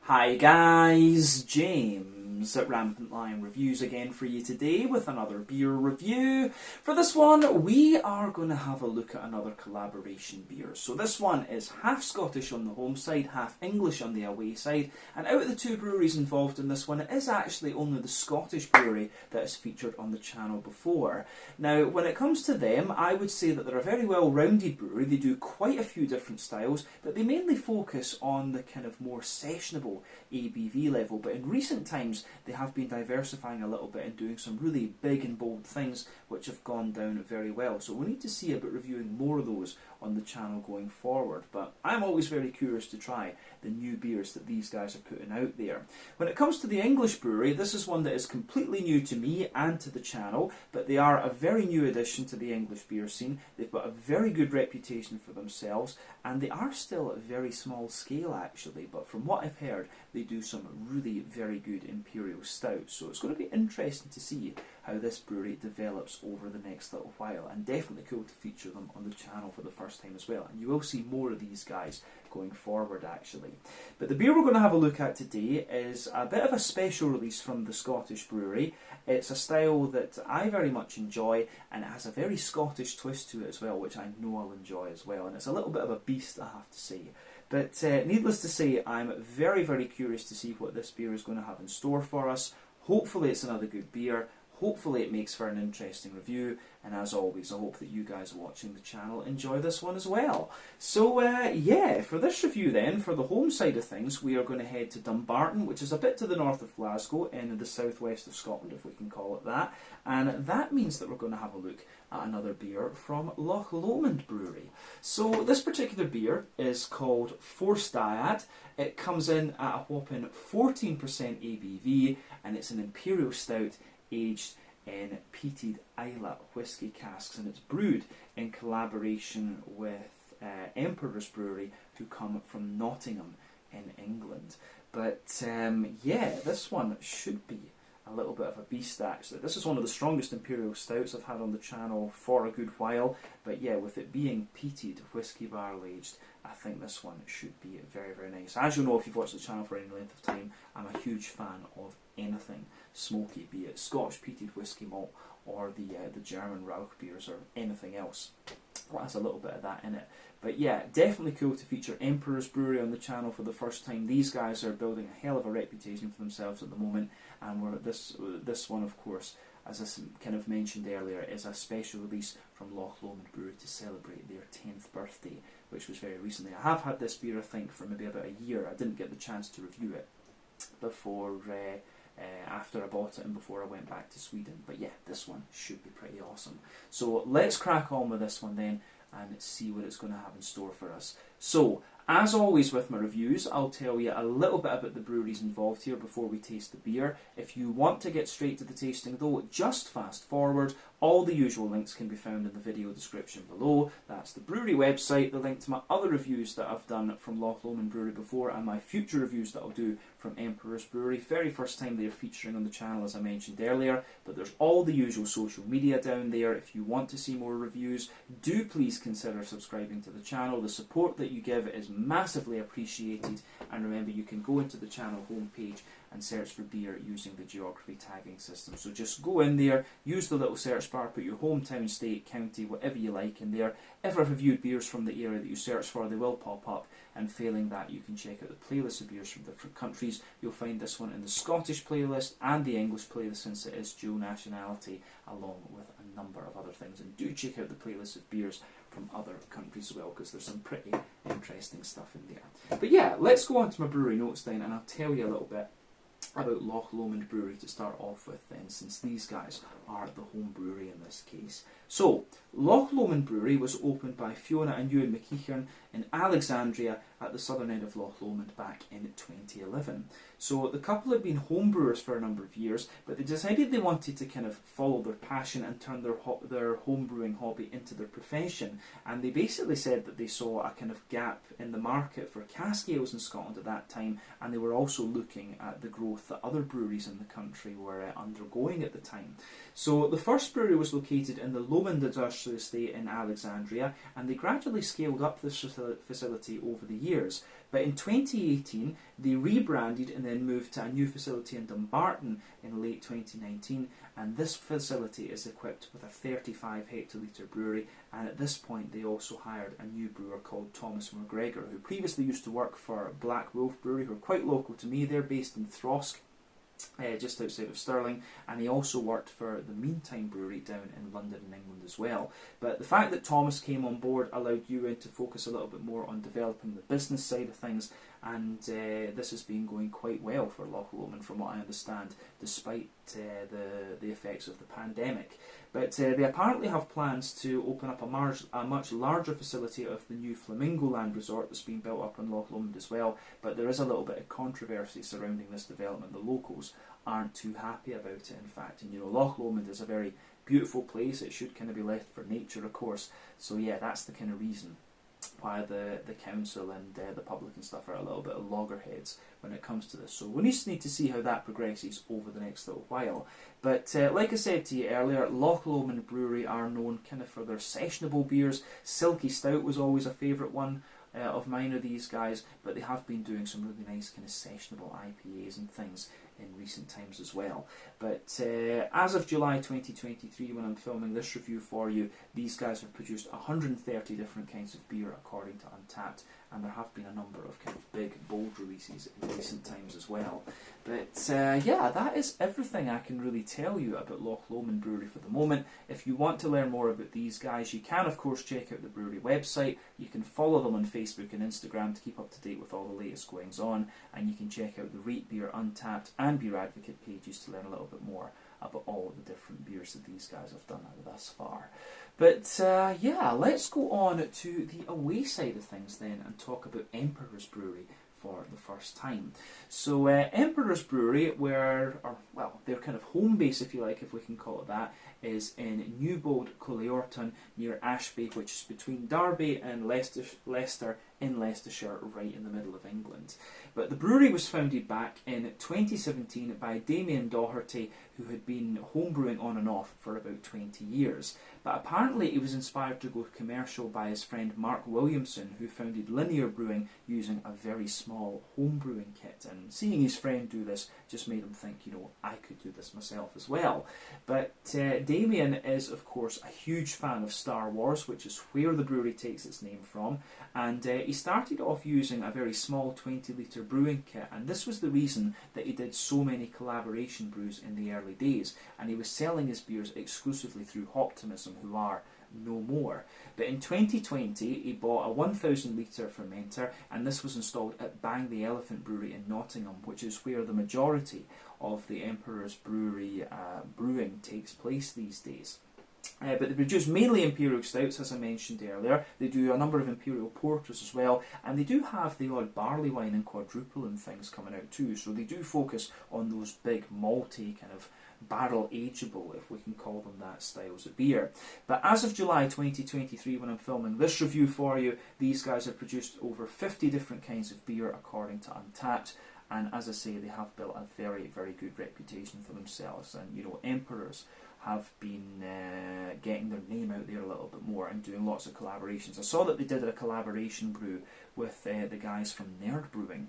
Hi guys, James at Rampant Lion Reviews again for you today with another beer review. For this one, we are going to have a look at another collaboration beer. So this one is half Scottish on the home side, half English on the away side, and out of the two breweries involved in this one, it is actually only the Scottish brewery that is featured on the channel before. Now, when it comes to them, I would say that they're a very well-rounded brewery. They do quite a few different styles, but they mainly focus on the kind of more sessionable ABV level, but in recent times they have been diversifying a little bit and doing some really big and bold things which have gone down very well. So we need to see about reviewing more of those on the channel going forward, but I'm always very curious to try the new beers that these guys are putting out there. When it comes to the English brewery, this is one that is completely new to me and to the channel, but they are a very new addition to the English beer scene. They've got a very good reputation for themselves, and they are still at a very small scale actually, but from what I've heard, they do some really very good Imperial Stout, so it's going to be interesting to see how this brewery develops over the next little while, and definitely cool to feature them on the channel for the first time as well, and you will see more of these guys going forward actually. But the beer we're going to have a look at today is a bit of a special release from the Scottish brewery. It's a style that I very much enjoy, and it has a very Scottish twist to it as well, which I know I'll enjoy as well, and it's a little bit of a beast, I have to say. But needless to say, I'm very, very curious to see what this beer is going to have in store for us. Hopefully it's another good beer. Hopefully it makes for an interesting review, and as always I hope that you guys watching the channel enjoy this one as well. So yeah, for this review then, for the home side of things, we are going to head to Dumbarton, which is a bit to the north of Glasgow, in the southwest of Scotland if we can call it that, and that means that we're going to have a look at another beer from Loch Lomond Brewery. So this particular beer is called Force Dyad. It comes in at a whopping 14% ABV, and it's an Imperial Stout aged in peated Islay whisky casks, and it's brewed in collaboration with Emperor's Brewery, who come from Nottingham in England. But yeah, this one should be a little bit of a beast actually. This is one of the strongest Imperial Stouts I've had on the channel for a good while, but yeah, with it being peated whiskey barrel aged, I think this one should be very, very nice. As you know, if you've watched the channel for any length of time, I'm a huge fan of anything smoky, be it Scotch peated whiskey malt or the German Rauch beers or anything else. Well, has a little bit of that in it. But yeah, definitely cool to feature Emperor's Brewery on the channel for the first time. These guys are building a hell of a reputation for themselves at the moment, and this one, of course, as I kind of mentioned earlier, is a special release from Loch Lomond Brewery to celebrate their 10th birthday, which was very recently. I have had this beer, I think, for maybe about a year. I didn't get the chance to review it before after I bought it and before I went back to Sweden. But yeah, this one should be pretty awesome. So let's crack on with this one then and see what it's going to have in store for us. So, as always with my reviews, I'll tell you a little bit about the breweries involved here before we taste the beer. If you want to get straight to the tasting though, just fast forward. All the usual links can be found in the video description below. That's the brewery website, the link to my other reviews that I've done from Loch Lomond Brewery before, and my future reviews that I'll do from Emperor's Brewery. Very first time they're featuring on the channel, as I mentioned earlier, but there's all the usual social media down there. If you want to see more reviews, do please consider subscribing to the channel. The support that you give is massively appreciated, and remember, you can go into the channel homepage and search for beer using the geography tagging system. So just go in there, use the little search bar, put your hometown, state, county, whatever you like in there. If I've reviewed beers from the area that you search for, they will pop up, and failing that, you can check out the playlist of beers from different countries. You'll find this one in the Scottish playlist and the English playlist, since it is dual nationality, along with a number of other things. And do check out the playlist of beers from other countries as well, because there's some pretty interesting stuff in there. But yeah, let's go on to my brewery notes then, and I'll tell you a little bit about Loch Lomond Brewery to start off with then, since these guys are the home brewery in this case. So, Loch Lomond Brewery was opened by Fiona and Ewan McEachern in Alexandria at the southern end of Loch Lomond back in 2011. So the couple had been home brewers for a number of years, but they decided they wanted to kind of follow their passion and turn their home brewing hobby into their profession. And they basically said that they saw a kind of gap in the market for cask ales in Scotland at that time, and they were also looking at the growth that other breweries in the country were undergoing at the time. So the first brewery was located in the Lomond Industrial Estate in Alexandria, and they gradually scaled up this facility over the years. But in 2018, they rebranded and then moved to a new facility in Dumbarton in late 2019, and this facility is equipped with a 35 hectolitre brewery, and at this point they also hired a new brewer called Thomas McGregor, who previously used to work for Black Wolf Brewery, who are quite local to me. They're based in Throsk, just outside of Stirling, and he also worked for the Meantime Brewery down in London in England as well. But the fact that Thomas came on board allowed Ewan to focus a little bit more on developing the business side of things, and this has been going quite well for Loch Lomond from what I understand, despite the effects of the pandemic. But they apparently have plans to open up a much larger facility of the new Flamingo Land resort that's been built up in Loch Lomond as well, but there is a little bit of controversy surrounding this development. The locals aren't too happy about it, in fact, and Loch Lomond is a very beautiful place. It should kind of be left for nature, of course, so yeah, that's the kind of reason why the council and the public and stuff are a little bit of loggerheads when it comes to this. So we just need to see how that progresses over the next little while. But like I said to you earlier, Loch Lomond Brewery are known kind of for their sessionable beers. Silky Stout was always a favourite one of mine of these guys, but they have been doing some really nice kind of sessionable IPAs and things in recent times as well. But as of July 2023, when I'm filming this review for you, these guys have produced 130 different kinds of beer according to Untappd, and there have been a number of kind of big, bold releases in recent times as well. But yeah, that is everything I can really tell you about Loch Lomond Brewery for the moment. If you want to learn more about these guys, you can of course check out the brewery website. You can follow them on Facebook and Instagram to keep up to date with all the latest goings on, and you can check out the Rate Beer, Untappd and Beer Advocate pages to learn a little bit more about all the different beers that these guys have done thus far. But yeah, let's go on to the away side of things then and talk about Emperor's Brewery for the first time. So Emperor's Brewery, their kind of home base, if you like, if we can call it that, is in Newbold Coleorton near Ashby, which is between Derby and Leicester in Leicestershire, right in the middle of England. But the brewery was founded back in 2017 by Damien Doherty, who had been homebrewing on and off for about 20 years. But apparently he was inspired to go commercial by his friend Mark Williamson, who founded Linear Brewing using a very small homebrewing kit. And seeing his friend do this just made him think, I could do this myself as well. But Damien is, of course, a huge fan of Star Wars, which is where the brewery takes its name from. And he started off using a very small 20-litre brewing kit, and this was the reason that he did so many collaboration brews in the early days, and he was selling his beers exclusively through Optimism, who are no more. But in 2020 he bought a 1,000 litre fermenter, and this was installed at Bang the Elephant Brewery in Nottingham, which is where the majority of the Emperor's Brewery brewing takes place these days. But they produce mainly Imperial Stouts, as I mentioned earlier. They do a number of Imperial Porters as well, and they do have the odd barley wine and quadruple and things coming out too, so they do focus on those big malty kind of barrel ageable, if we can call them that, styles of beer. But as of July 2023, when I'm filming this review for you, these guys have produced over 50 different kinds of beer according to Untappd, and as I say, they have built a very, very good reputation for themselves. And Emperors have been getting their name out there a little bit more and doing lots of collaborations. I saw that they did a collaboration brew with the guys from Nerd Brewing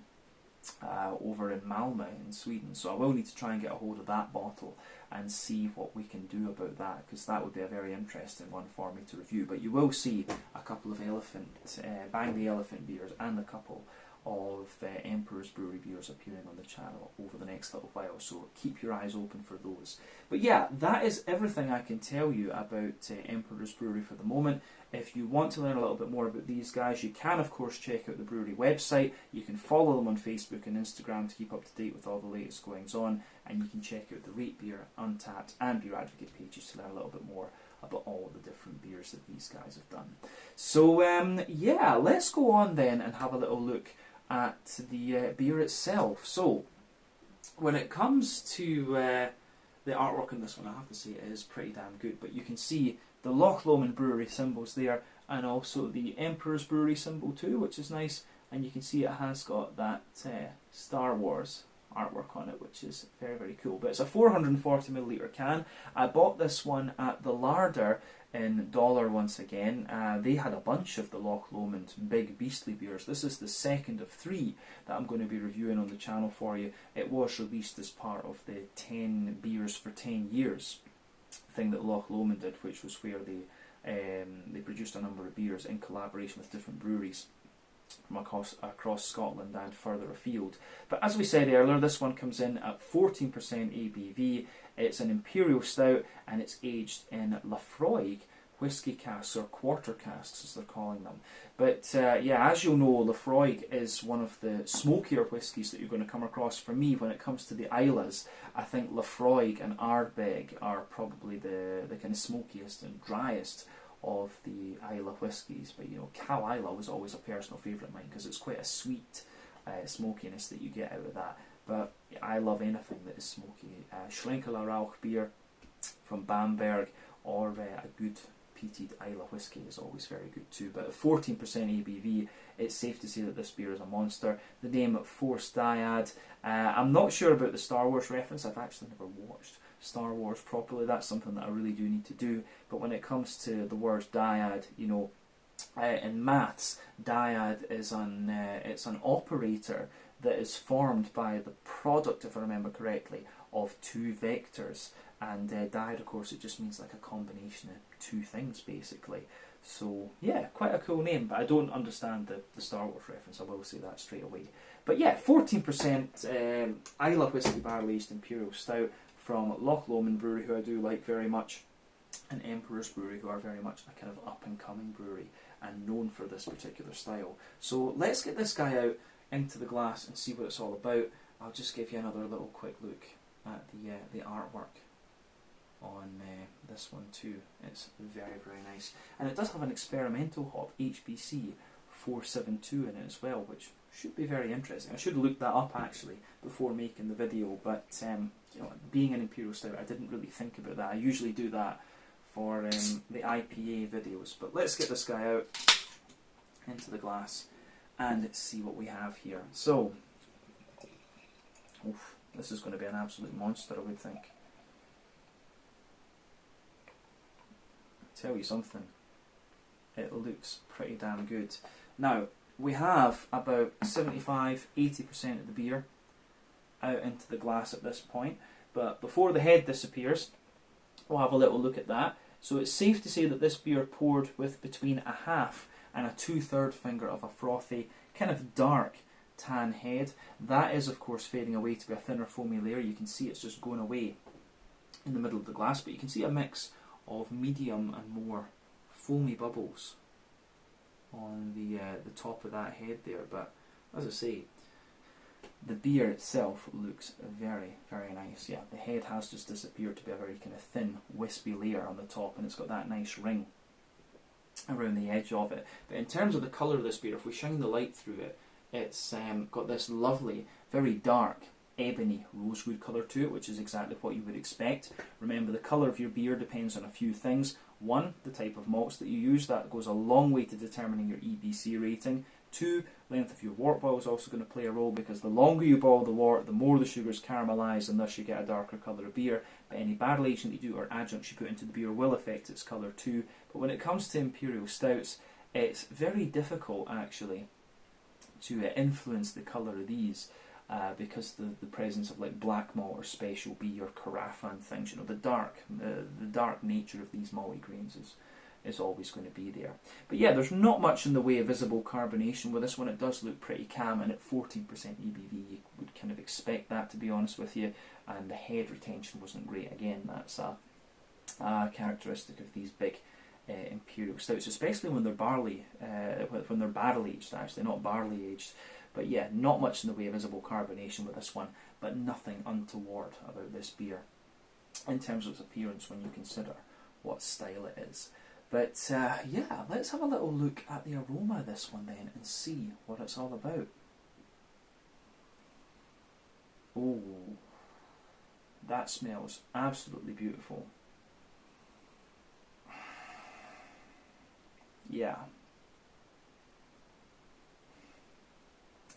over in Malmö in Sweden, so I will need to try and get a hold of that bottle and see what we can do about that, because that would be a very interesting one for me to review. But you will see a couple of Bang the Elephant beers and a couple of Emperor's Brewery beers appearing on the channel over the next little while, so keep your eyes open for those. But yeah, that is everything I can tell you about Emperor's Brewery for the moment. If you want to learn a little bit more about these guys, you can of course check out the brewery website. You can follow them on Facebook and Instagram to keep up to date with all the latest goings on, and you can check out the Rate Beer, Untappd and Beer Advocate pages to learn a little bit more about all the different beers that these guys have done. So yeah, let's go on then and have a little look at the beer itself. So when it comes to the artwork on this one, I have to say it is pretty damn good, but you can see the Loch Lomond Brewery symbols there, and also the Emperor's Brewery symbol too, which is nice, and you can see it has got that Star Wars artwork on it, which is very, very cool. But it's a 440ml can. I bought this one at the Larder in Dollar once again. They had a bunch of the Loch Lomond big beastly beers. This is the second of 3 that I'm going to be reviewing on the channel for you. It was released as part of the 10 beers for 10 years thing that Loch Lomond did, which was where they produced a number of beers in collaboration with different breweries from across Scotland and further afield. But as we said earlier, this one comes in at 14% ABV. It's an Imperial Stout and it's aged in Laphroaig whisky casks, or quarter casks as they're calling them. But yeah, as you'll know, Laphroaig is one of the smokier whiskies that you're going to come across. For me, when it comes to the Islas, I think Laphroaig and Ardbeg are probably the kind of smokiest and driest of the Isla whiskies. But you know, Cow Isla was always a personal favourite of mine because it's quite a sweet smokiness that you get out of that. But I love anything that is smoky. Schlenkerla Rauch beer from Bamberg, or a good peated Isla whisky is always very good too. But at 14% ABV, it's safe to say that this beer is a monster. The name Force Dyad. I'm not sure about the Star Wars reference. I've actually never watched Star Wars properly. That's something that I really do need to do. But when it comes to the word dyad, you know, in maths, dyad is it's an operator that is formed by the product, if I remember correctly, of 2 vectors. And dyad, of course, it just means like a combination of 2 things, basically. So, yeah, quite a cool name, but I don't understand the Star Wars reference, I will say that straight away. But yeah, 14% Isla Whisky Barrel Aged Imperial Stout from Loch Lomond Brewery, who I do like very much, and Emperor's Brewery, who are very much a kind of up-and-coming brewery and known for this particular style. So let's get this guy out into the glass and see what it's all about. I'll just give you another little quick look at the artwork on this one too. It's very, very nice, and it does have an experimental hop, HBC 472, in it as well, which should be very interesting. I should have looked that up actually before making the video, but you know, being an Imperial Stout, I didn't really think about that. I usually do that for the IPA videos. But let's get this guy out into the glass and see what we have here. So, oof, this is going to be an absolute monster, I would think. Tell you something, it looks pretty damn good. Now, we have about 75-80% of the beer out into the glass at this point, but before the head disappears, we'll have a little look at that. So it's safe to say that this beer poured with between a half and a 2/3 finger of a frothy, kind of dark tan head. That is, of course, fading away to be a thinner foamy layer. You can see it's just going away in the middle of the glass, but you can see a mix of medium and more foamy bubbles on the top of that head there. But as I say, the beer itself looks very, very nice. Yeah, the head has just disappeared to be a very kind of thin, wispy layer on the top, and it's got that nice ring around the edge of it. But in terms of the colour of this beer, if we shine the light through it, it's got this lovely, very dark, ebony rosewood colour to it, which is exactly what you would expect. Remember, the colour of your beer depends on a few things. 1, the type of malts that you use. That goes a long way to determining your EBC rating. 2, length of your wort boil is also going to play a role, because the longer you boil the wort, the more the sugars caramelise, and thus you get a darker colour of beer. But any barrel aging that you do or adjuncts you put into the beer will affect its colour too. But when it comes to Imperial Stouts, it's very difficult actually to influence the colour of these. Because the presence of like black malt or special B or carafa and things, you know, the dark nature of these malty grains is always going to be there. But yeah, there's not much in the way of visible carbonation with this one. It does look pretty calm, and at 14% EBV you would kind of expect that, to be honest with you. And the head retention wasn't great. Again, that's a characteristic of these big Imperial Stouts, especially when they're barrel aged, actually, not barley aged. But yeah, not much in the way of visible carbonation with this one, but nothing untoward about this beer in terms of its appearance when you consider what style it is. But yeah, let's have a little look at the aroma of this one then and see what it's all about. Oh, that smells absolutely beautiful. Yeah.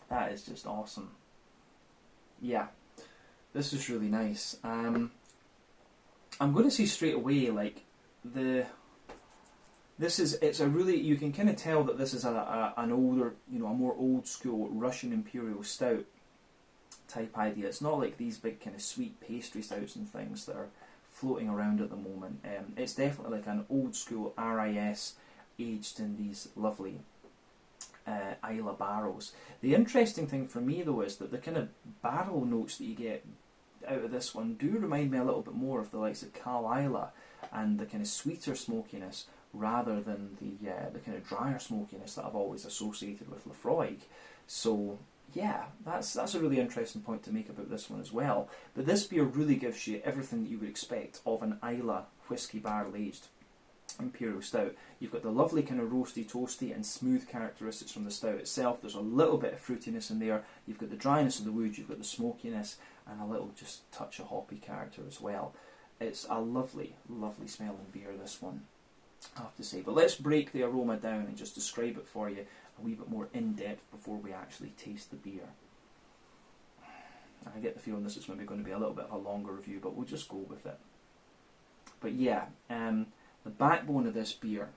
That is just awesome. Yeah, this is really nice. I'm going to say straight away, like, the it's a really, you can kind of tell that this is an older, a more old school Russian Imperial Stout type idea. It's not like these big kind of sweet pastry stouts and things that are floating around at the moment. It's definitely like an old school RIS aged in these lovely Islay barrels. The interesting thing for me though is that the kind of barrel notes that you get out of this one do remind me a little bit more of the likes of Cal Islay and the kind of sweeter smokiness rather than the kind of drier smokiness that I've always associated with Laphroaig. So yeah, that's a really interesting point to make about this one as well. But this beer really gives you everything that you would expect of an Islay whisky barrel aged Imperial Stout. You've got the lovely kind of roasty, toasty and smooth characteristics from the stout itself. There's a little bit of fruitiness in there. You've got the dryness of the wood, you've got the smokiness, and a little just touch of hoppy character as well. It's a lovely, lovely smelling beer, this one, I have to say. But let's break the aroma down and just describe it for you a wee bit more in depth before we actually taste the beer. I get the feeling this is maybe going to be a little bit of a longer review, but we'll just go with it. But yeah, the backbone of this beer,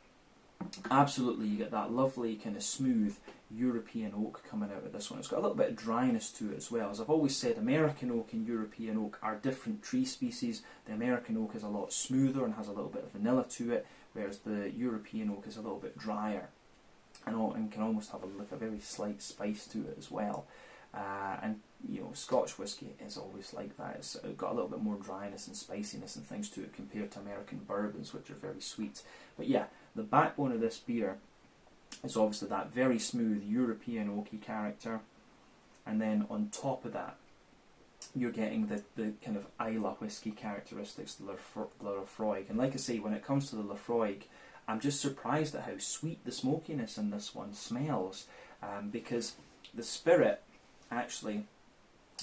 absolutely, you get that lovely kind of smooth European oak coming out of this one. It's got a little bit of dryness to it as well. As I've always said, American oak and European oak are different tree species. The American oak is a lot smoother and has a little bit of vanilla to it, whereas the European oak is a little bit drier and can almost have a very slight spice to it as well. And Scotch whisky is always like that. It's got a little bit more dryness and spiciness and things to it compared to American bourbons, which are very sweet. But yeah, the backbone of this beer is obviously that very smooth European oaky character, and then on top of that you're getting the kind of Islay whisky characteristics, the Laphroaig. And like I say, when it comes to the Laphroaig, I'm just surprised at how sweet the smokiness in this one smells, because the spirit, actually,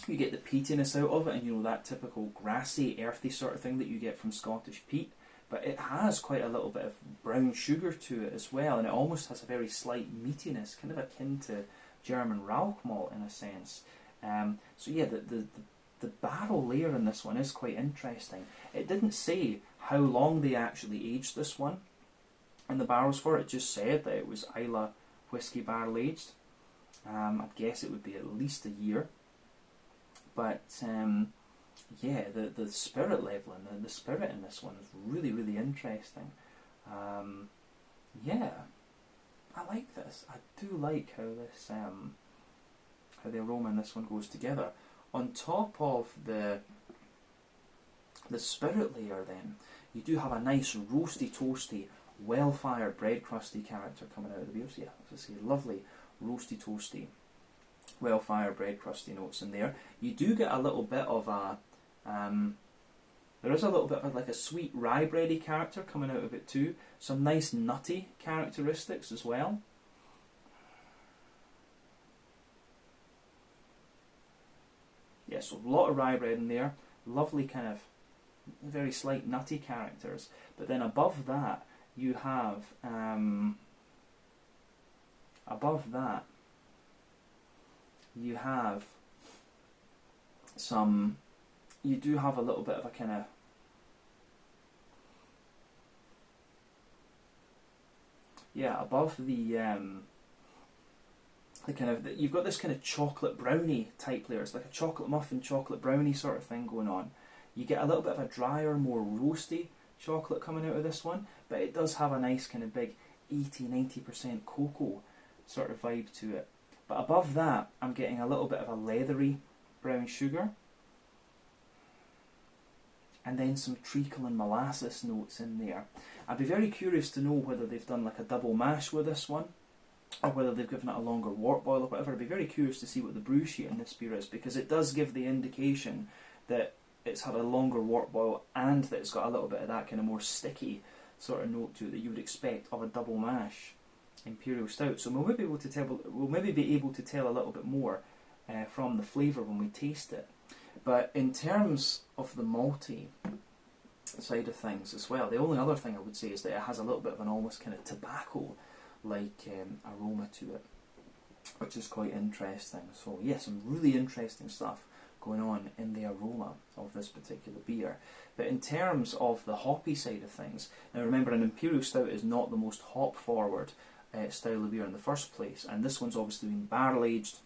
you get the peatiness out of it, and that typical grassy, earthy sort of thing that you get from Scottish peat, but it has quite a little bit of brown sugar to it as well, and it almost has a very slight meatiness, kind of akin to German Rauch malt in a sense. So yeah, the barrel layer in this one is quite interesting. It didn't say how long they actually aged this one in the barrels for. It just said that it was Islay whisky barrel aged. I'd guess it would be at least a year. But yeah, the spirit level and the spirit in this one is really, really interesting. Yeah, I like this. I do like how this how the aroma in this one goes together. On top of the spirit layer, then you do have a nice roasty, toasty, well-fired bread crusty character coming out of the beer. So yeah, as I say, lovely roasty, toasty, well-fired bread crusty notes in there. You do get a little bit of a there is a little bit of like a sweet rye bready character coming out of it too. Some nice nutty characteristics as well. Yeah, so a lot of rye bread in there. Lovely kind of very slight nutty characters. But then above that you have some, you do have a little bit of a kind of, yeah, above the kind of, you've got this kind of chocolate brownie type layer. It's like a chocolate muffin, chocolate brownie sort of thing going on. You get a little bit of a drier, more roasty chocolate coming out of this one, but it does have a nice kind of big 80-90% cocoa sort of vibe to it. But above that, I'm getting a little bit of a leathery brown sugar, and then some treacle and molasses notes in there. I'd be very curious to know whether they've done like a double mash with this one, or whether they've given it a longer wort boil or whatever. I'd be very curious to see what the brew sheet in this beer is, because it does give the indication that it's had a longer wort boil and that it's got a little bit of that kind of more sticky sort of note to it that you would expect of a double mash Imperial Stout. So we'll maybe be able to tell a little bit more from the flavour when we taste it. But in terms of the malty side of things as well, the only other thing I would say is that it has a little bit of an almost kind of tobacco-like aroma to it, which is quite interesting. So yeah, some really interesting stuff going on in the aroma of this particular beer. But in terms of the hoppy side of things, now remember, an Imperial Stout is not the most hop forward style of beer in the first place, and this one's obviously been barrel aged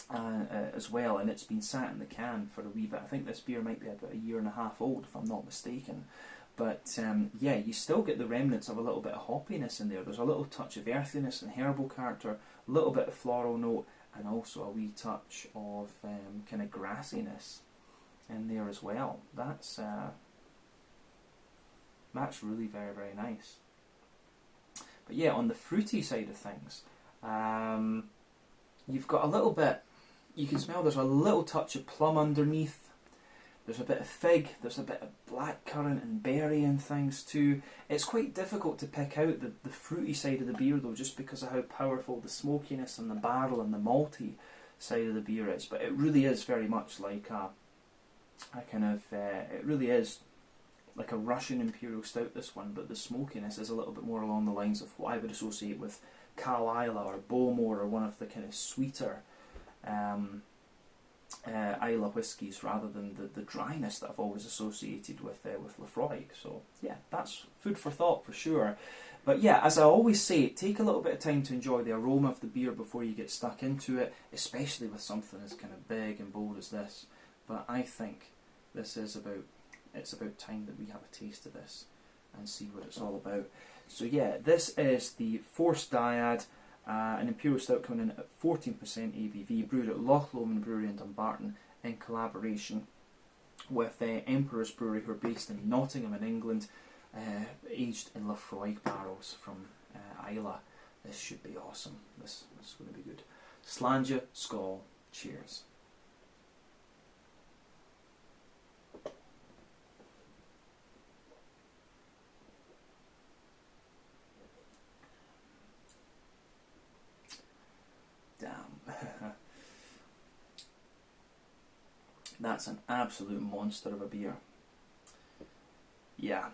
as well, and it's been sat in the can for a wee bit. I think this beer might be about 1.5 years old, if I'm not mistaken. But yeah, you still get the remnants of a little bit of hoppiness in there. There's a little touch of earthiness and herbal character, a little bit of floral note, and also a wee touch of kind of grassiness in there as well. That's really very, very nice. But yeah, on the fruity side of things, you've got a little bit, you can smell there's a little touch of plum underneath. There's a bit of fig, there's a bit of blackcurrant and berry and things too. It's quite difficult to pick out the fruity side of the beer though, just because of how powerful the smokiness and the barrel and the malty side of the beer is. But it really is very much like a kind of, it really is like a Russian Imperial Stout, this one, but the smokiness is a little bit more along the lines of what I would associate with Carlisle or Bowmore, or one of the kind of sweeter Islay whiskies, rather than the dryness that I've always associated with Lefroy. So yeah, that's food for thought for sure. But yeah, as I always say, take a little bit of time to enjoy the aroma of the beer before you get stuck into it, especially with something as kind of big and bold as this. But I think this is it's about time that we have a taste of this and see what it's all about. So yeah, this is the Force Dyad, an Imperial Stout coming in at 14% ABV, brewed at Loch Lomond Brewery in Dumbarton in collaboration with Emperor's Brewery, who are based in Nottingham in England, aged in Lefroy barrels from Islay. This should be awesome. This is going to be good. Slàinte, skål, cheers. That's an absolute monster of a beer. Yeah.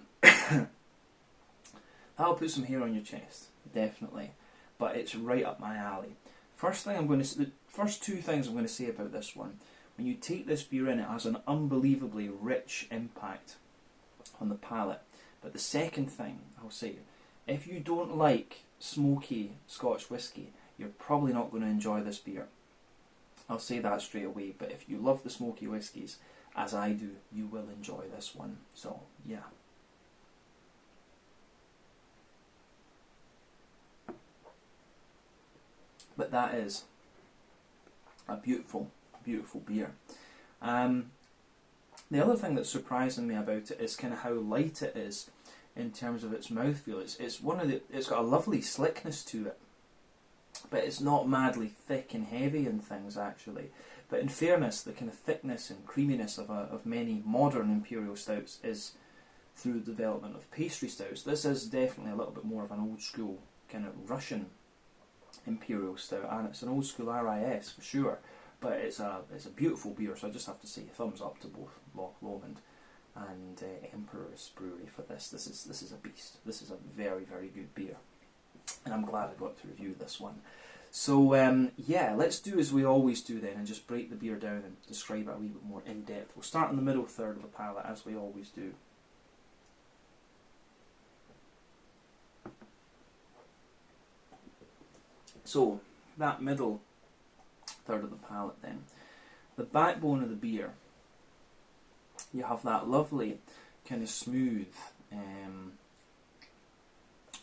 That'll put some hair on your chest, definitely. But it's right up my alley. The first two things I'm going to say about this one. When you take this beer in, it has an unbelievably rich impact on the palate. But the second thing I'll say, if you don't like smoky Scotch whisky, you're probably not going to enjoy this beer. I'll say that straight away, but if you love the smoky whiskies, as I do, you will enjoy this one. So, yeah. But that is a beautiful, beautiful beer. The other thing that's surprising me about it is kind of how light it is in terms of its mouthfeel. It's got a lovely slickness to it, but it's not madly thick and heavy and things actually. But in fairness, the kind of thickness and creaminess of many modern Imperial Stouts is through the development of pastry stouts. This is definitely a little bit more of an old school kind of Russian Imperial Stout, and it's an old school RIS for sure. But it's a beautiful beer, so I just have to say thumbs up to both Loch Lomond and Emperor's Brewery for this. This is a beast. This is a very, very good beer, and I'm glad I got to review this one. So yeah, let's do as we always do then, and just break the beer down and describe it a wee bit more in depth. We'll start in the middle third of the palate, as we always do. So, that middle third of the palate then. The backbone of the beer, you have that lovely kind of smooth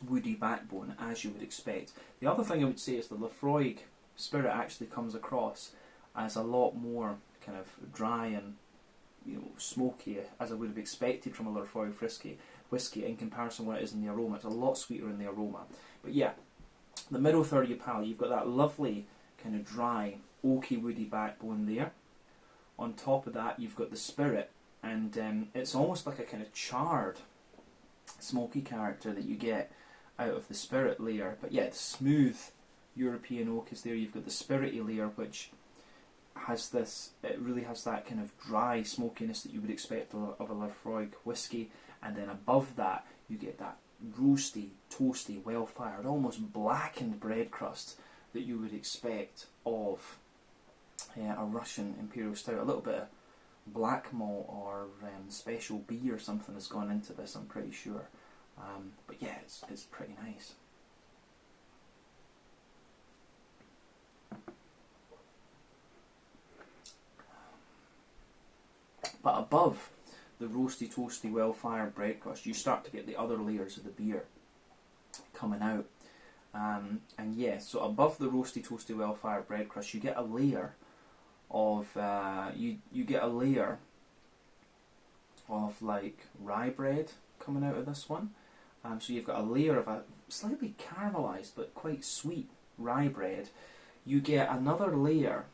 woody backbone, as you would expect. The other thing I would say is the Lefroy spirit actually comes across as a lot more kind of dry and smoky, as I would have expected from a Lefroy whiskey in comparison to what it is in the aroma. It's a lot sweeter in the aroma. But yeah, the middle third of your palate, you've got that lovely kind of dry, oaky, woody backbone there. On top of that, you've got the spirit, and it's almost like a kind of charred, smoky character that you get out of the spirit layer. But yeah, the smooth European oak is there. You've got the spirity layer, which has this, it really has that kind of dry smokiness that you would expect of a Lefroy whiskey, and then above that, you get that roasty, toasty, well-fired, almost blackened bread crust that you would expect of a Russian Imperial Stout. A little bit of black malt or special bee or something has gone into this, I'm pretty sure. But yeah, it's pretty nice. But above the roasty, toasty, well-fired bread crust, you start to get the other layers of the beer coming out. And yeah, so above the roasty, toasty, well-fired bread crust, you get a layer of you get a layer of like rye bread coming out of this one. So you've got a layer of a slightly caramelized but quite sweet rye bread. You get another layer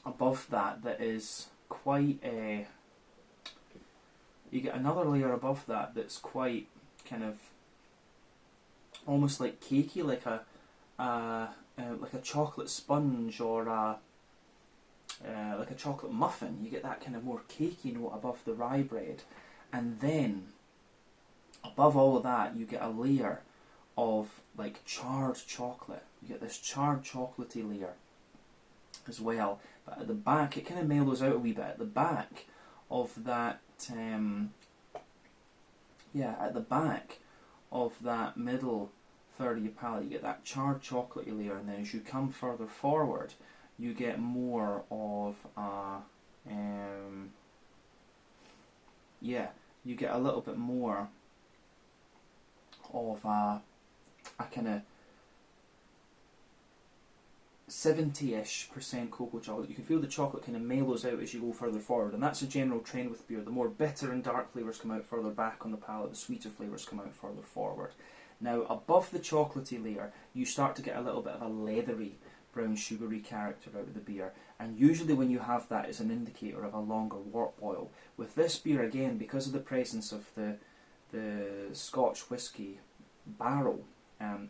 above that that is quite a. You get another layer above that that's quite kind of almost like cakey, like a chocolate sponge or like a chocolate muffin. You get that kind of more cakey note above the rye bread, and then above all of that you get a layer of like charred chocolate. You get this charred chocolatey layer as well, but at the back it kind of mellows out a wee bit. At the back of that at the back of that middle third of your palate you get that charred chocolatey layer, and then as you come further forward you get more of you get a little bit more of a kind of 70-ish% cocoa chocolate. You can feel the chocolate kind of mellows out as you go further forward, and that's a general trend with beer. The more bitter and dark flavours come out further back on the palate, the sweeter flavours come out further forward. Now, above the chocolatey layer, you start to get a little bit of a leathery, brown sugary character out of the beer, and usually when you have that, it's an indicator of a longer wort boil. With this beer, again, because of the presence of the Scotch whisky barrel,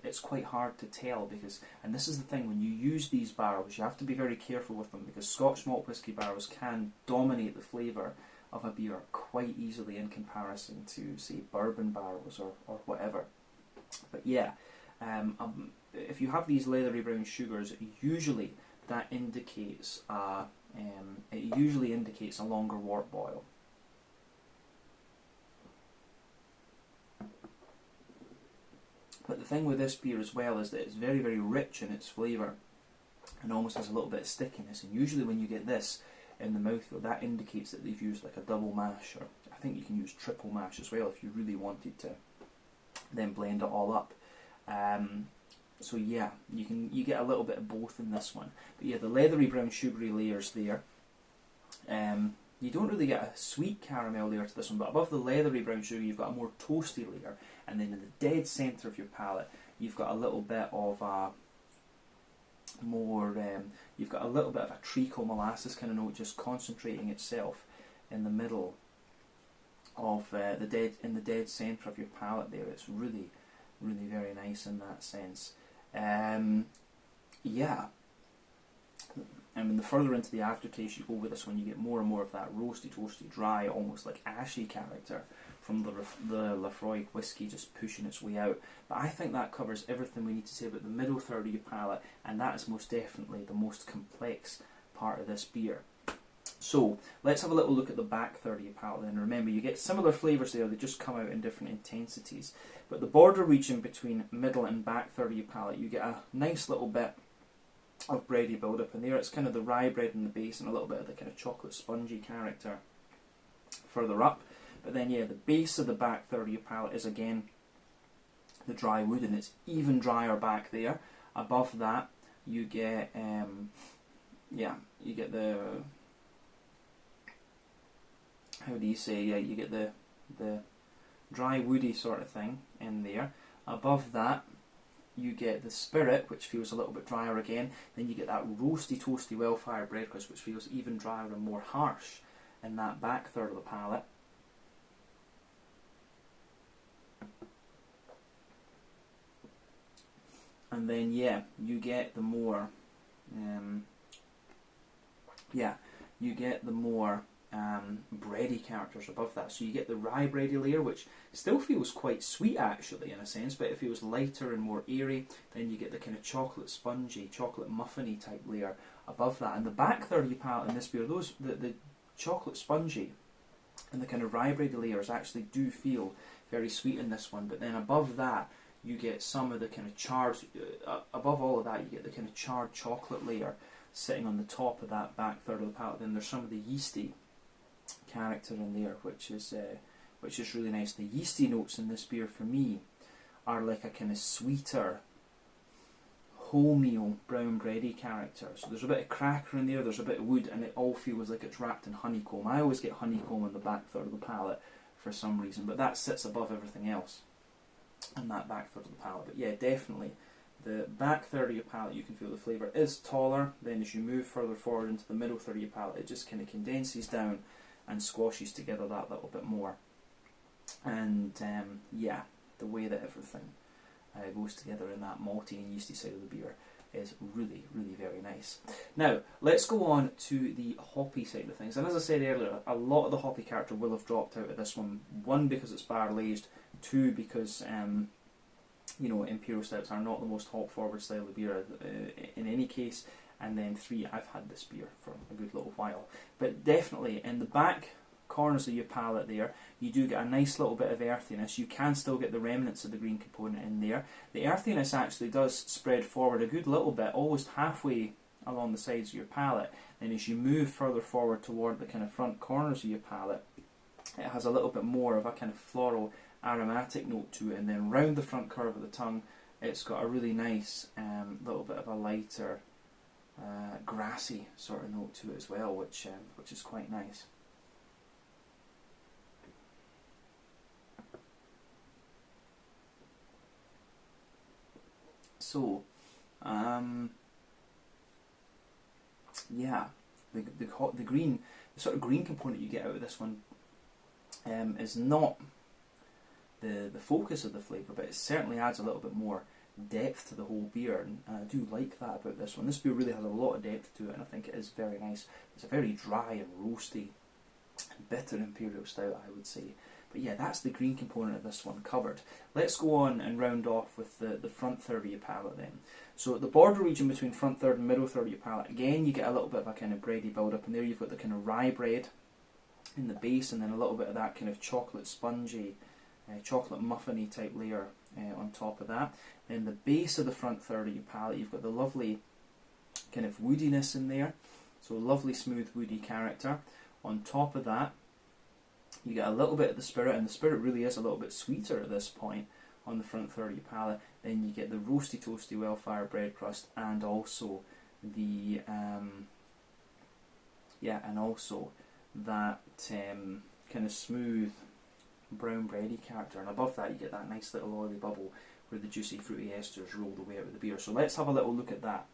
it's quite hard to tell because, and this is the thing, when you use these barrels, you have to be very careful with them because Scotch malt whisky barrels can dominate the flavour of a beer quite easily in comparison to, say, bourbon barrels or whatever. But yeah, if you have these leathery brown sugars, usually that indicates a longer wort boil. But the thing with this beer as well is that it's very, very rich in its flavour and almost has a little bit of stickiness. And usually when you get this in the mouthfeel, that indicates that they've used like a double mash, or I think you can use triple mash as well if you really wanted to then blend it all up. So yeah, you get a little bit of both in this one. But yeah, the leathery brown sugary layers there. You don't really get a sweet caramel layer to this one, but above the leathery brown sugar you've got a more toasty layer, and then in the dead centre of your palate you've got a little bit of a more, you've got a little bit of a treacle molasses kind of note just concentrating itself in the middle of the dead centre of your palate there. It's really, really very nice in that sense. Yeah. And when the further into the aftertaste you go with this one, you get more and more of that roasty, toasty, dry, almost like ashy character from the Lafroig whiskey just pushing its way out. But I think that covers everything we need to say about the middle third of your palate, and that is most definitely the most complex part of this beer. So let's have a little look at the back third of your palate. And remember, you get similar flavours there, they just come out in different intensities. But the border region between middle and back third of your palate, you get a nice little bit of bready build up in there. It's kind of the rye bread in the base and a little bit of the kind of chocolate spongy character further up. But then yeah, the base of the back third of your palate is again the dry wood, and it's even drier back there. Above that you get you get the, how do you say, you get the dry woody sort of thing in there. Above that you get the spirit, which feels a little bit drier again. Then you get that roasty, toasty, well-fired bread crust, which feels even drier and more harsh in that back third of the palate. And then yeah, you get the more, bready characters above that. So you get the rye bready layer, which still feels quite sweet actually in a sense, but it feels lighter and more airy. Then you get the kind of chocolate spongy, chocolate muffiny type layer above that. And the back third of your palate in this beer, the chocolate spongy and the kind of rye bready layers actually do feel very sweet in this one. But then above that, you get some of the kind of charred, above all of that, you get the kind of charred chocolate layer sitting on the top of that back third of the palate. Then there's some of the yeasty character in there, which is really nice. The yeasty notes in this beer for me are like a kind of sweeter, wholemeal brown bready character. So there's a bit of cracker in there, there's a bit of wood, and it all feels like it's wrapped in honeycomb. I always get honeycomb on the back third of the palate for some reason, but that sits above everything else on that back third of the palate. But yeah, definitely the back third of your palate, you can feel the flavour is taller. Then as you move further forward into the middle third of your palate, it just kind of condenses down and squashes together that little bit more. And yeah, the way that everything goes together in that malty and yeasty side of the beer is really, really very nice. Now, let's go on to the hoppy side of things. And as I said earlier, a lot of the hoppy character will have dropped out of this one. One, because it's barrel aged. Two, because you know, Imperial Stouts are not the most hop forward style of beer in any case. And then three, I've had this beer for a good little while. But definitely in the back corners of your palate there, you do get a nice little bit of earthiness. You can still get the remnants of the green component in there. The earthiness actually does spread forward a good little bit, almost halfway along the sides of your palate. And as you move further forward toward the kind of front corners of your palate, it has a little bit more of a kind of floral aromatic note to it. And then round the front curve of the tongue, it's got a really nice little bit of a lighter grassy sort of note to it as well, which is quite nice. So, yeah, the green, the sort of green component you get out of this one is not the focus of the flavour, but it certainly adds a little bit more depth to the whole beer, and I do like that about this one. This beer really has a lot of depth to it, and I think it is very nice. It's a very dry and roasty, bitter Imperial Stout, I would say. But yeah, that's the green component of this one covered. Let's go on and round off with the front third of your palate then. So at the border region between front third and middle third of your palate, again you get a little bit of a kind of bready build up, and there you've got the kind of rye bread in the base, and then a little bit of that kind of chocolate spongy, chocolate muffiny type layer on top of that. Then the base of the front third of your palate, you've got the lovely kind of woodiness in there, so lovely smooth woody character. On top of that, you get a little bit of the spirit, and the spirit really is a little bit sweeter at this point on the front third of your palate. Then you get the roasty toasty well-fired bread crust, and also the that kind of smooth brown bready character, and above that you get that nice little oily bubble where the juicy fruity esters roll the way out of the beer. So let's have a little look at that.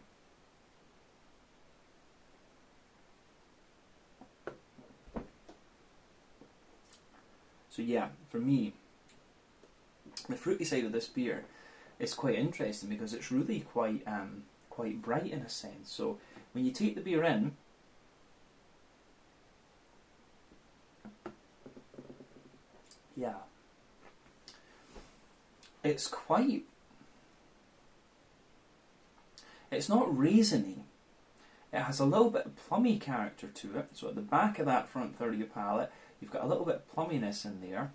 So yeah, for me, the fruity side of this beer is quite interesting because it's really quite bright in a sense. So when you take the beer in, yeah, it's not raisiny. It has a little bit of plummy character to it. So at the back of that front third of your palate, you've got a little bit of plumminess in there.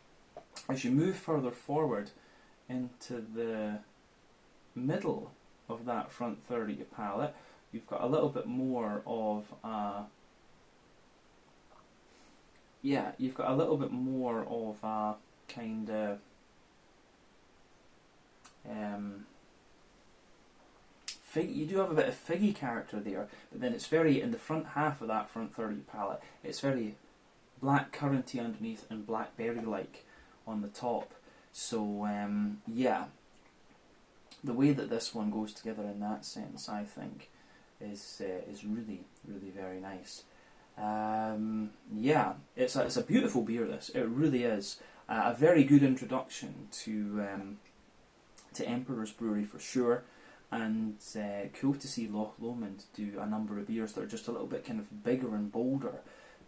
As you move further forward into the middle of that front third of your palate, you've got a little bit more of a, yeah, you've got a little bit more of a kind of you do have a bit of figgy character there, but then it's very, in the front half of that front third of your palate, it's very black curranty underneath and blackberry-like on the top. So yeah, the way that this one goes together in that sense, I think, is really, really very nice. Yeah, it's a beautiful beer. This, it really is a very good introduction to Emperor's Brewery for sure. And cool to see Loch Lomond do a number of beers that are just a little bit kind of bigger and bolder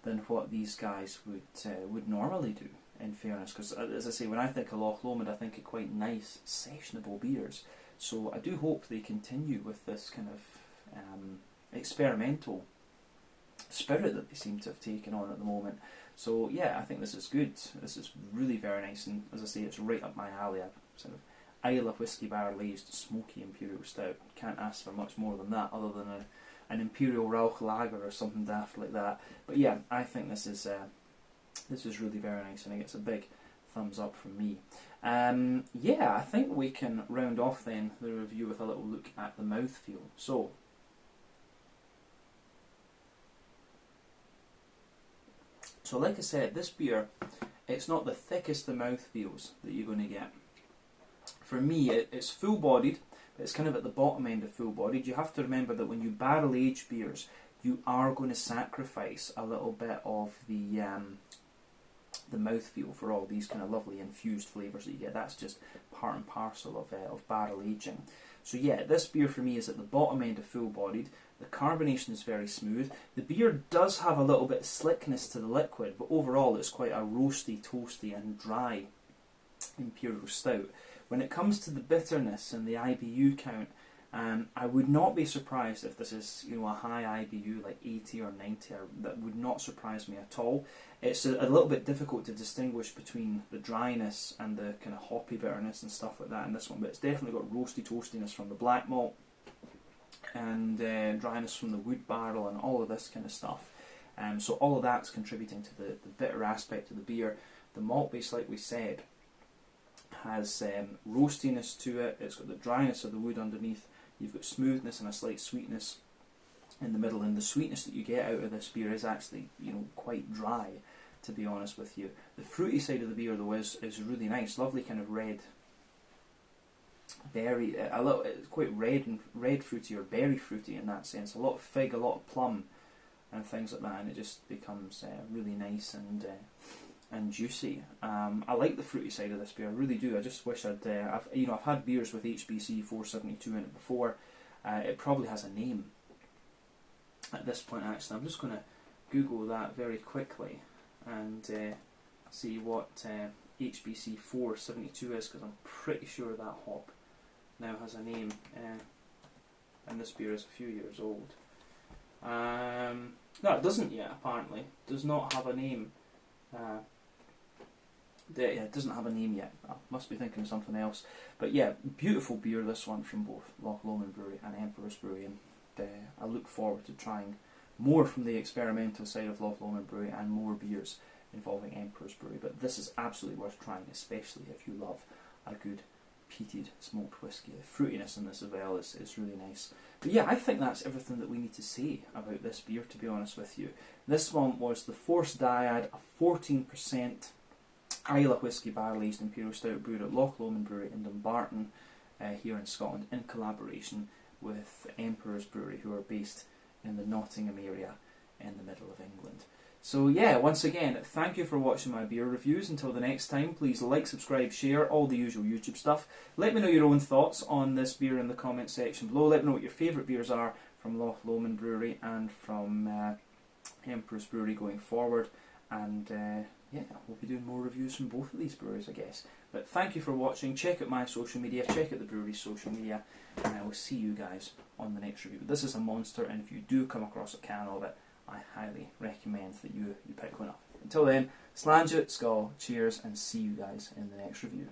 than what these guys would normally do, in fairness. Because as I say, when I think of Loch Lomond, I think of quite nice, sessionable beers. So I do hope they continue with this kind of experimental spirit that they seem to have taken on at the moment. So yeah, I think this is good. This is really very nice, and as I say, it's right up my alley. A sort of Isle of whiskey barrel aged smoky imperial stout. Can't ask for much more than that, other than an imperial rauch lager or something daft like that. But yeah, I think this is really very nice, and it gets a big thumbs up from me. Yeah, I think we can round off then the review with a little look at the mouthfeel. So like I said, this beer, it's not the thickest of mouthfeels that you're going to get. For me, it's full-bodied, but it's kind of at the bottom end of full-bodied. You have to remember that when you barrel-age beers, you are going to sacrifice a little bit of the mouthfeel for all these kind of lovely infused flavours that you get. That's just part and parcel of barrel aging. So yeah, this beer for me is at the bottom end of full-bodied. The carbonation is very smooth. The beer does have a little bit of slickness to the liquid, but overall it's quite a roasty, toasty and dry imperial stout. When it comes to the bitterness and the IBU count, I would not be surprised if this is, you know, a high IBU like 80 or 90. That would not surprise me at all. It's a little bit difficult to distinguish between the dryness and the kind of hoppy bitterness and stuff like that in this one, but it's definitely got roasty toastiness from the black malt and dryness from the wood barrel and all of this kind of stuff. So all of that's contributing to the bitter aspect of the beer. The malt base, like we said, has roastiness to it. It's got the dryness of the wood underneath. You've got smoothness and a slight sweetness in the middle, and the sweetness that you get out of this beer is actually, you know, quite dry, to be honest with you. The fruity side of the beer, though, is really nice. Lovely kind of red berry, it's quite red fruity or berry fruity in that sense. A lot of fig, a lot of plum, and things like that, and it just becomes really nice and juicy. I like the fruity side of this beer, I really do. I just wish I've had beers with HBC 472 in it before. It probably has a name at this point. Actually, I'm just going to Google that very quickly and see what HBC 472 is, because I'm pretty sure that hop now has a name, and this beer is a few years old. No, it doesn't yet, apparently. It does not have a name. It doesn't have a name yet. I must be thinking of something else. But yeah, beautiful beer, this one, from both Loch Lomond Brewery and Emperor's Brewery, and I look forward to trying more from the experimental side of Loch Lomond Brewery and more beers involving Emperor's Brewery. But this is absolutely worth trying, especially if you love a good peated smoked whisky. The fruitiness in this as well is really nice. But yeah, I think that's everything that we need to say about this beer, to be honest with you. This one was the Force Dyad, a 14% Isle of Whiskey Barrel Aged Imperial Stout brewed at Loch Lomond Brewery in Dumbarton, here in Scotland, in collaboration with Emperor's Brewery, who are based in the Nottingham area in the middle of England. So yeah, once again, thank you for watching my beer reviews. Until the next time, please like, subscribe, share, all the usual YouTube stuff. Let me know your own thoughts on this beer in the comment section below. Let me know what your favourite beers are from Loch Lomond Brewery and from Emperor's Brewery going forward. And yeah, we'll be doing more reviews from both of these breweries, I guess. But thank you for watching. Check out my social media, check out the brewery's social media, and I will see you guys on the next review. But this is a monster, and if you do come across a can of it, I highly recommend that you pick one up. Until then, slàinte, skål, cheers, and see you guys in the next review.